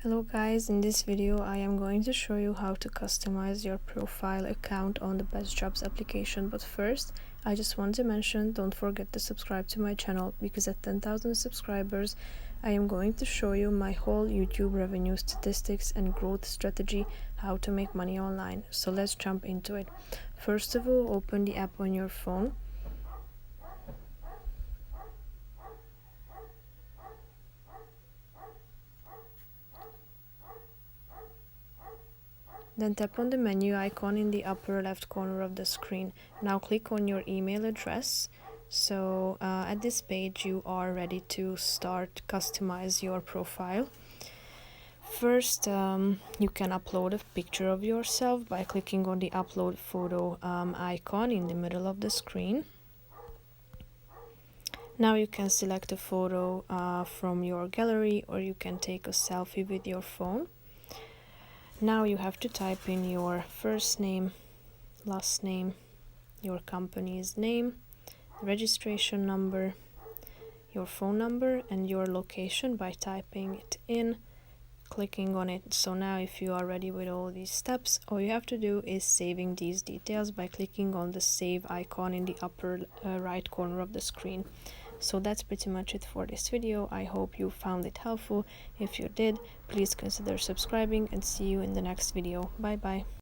Hello guys, in this video I am going to show you how to customize your profile account on the BestJobs application. But first, I just want to mention, don't forget to subscribe to my channel, because at 10,000 subscribers I am going to show you my whole YouTube revenue statistics and growth strategy, how to make money online. So let's jump into it. First of all, open the app on your phone. Then tap on the menu icon in the upper left corner of the screen. Now click on your email address. So at this page you are ready to start customize your profile. First, you can upload a picture of yourself by clicking on the upload photo icon in the middle of the screen. Now you can select a photo from your gallery, or you can take a selfie with your phone. Now you have to type in your first name, last name, your company's name, registration number, your phone number, and your location by typing it in, clicking on it. So now if you are ready with all these steps, all you have to do is saving these details by clicking on the save icon in the upper right corner of the screen. So that's pretty much it for this video. I hope you found it helpful. If you did, please consider subscribing, and see you in the next video. Bye bye.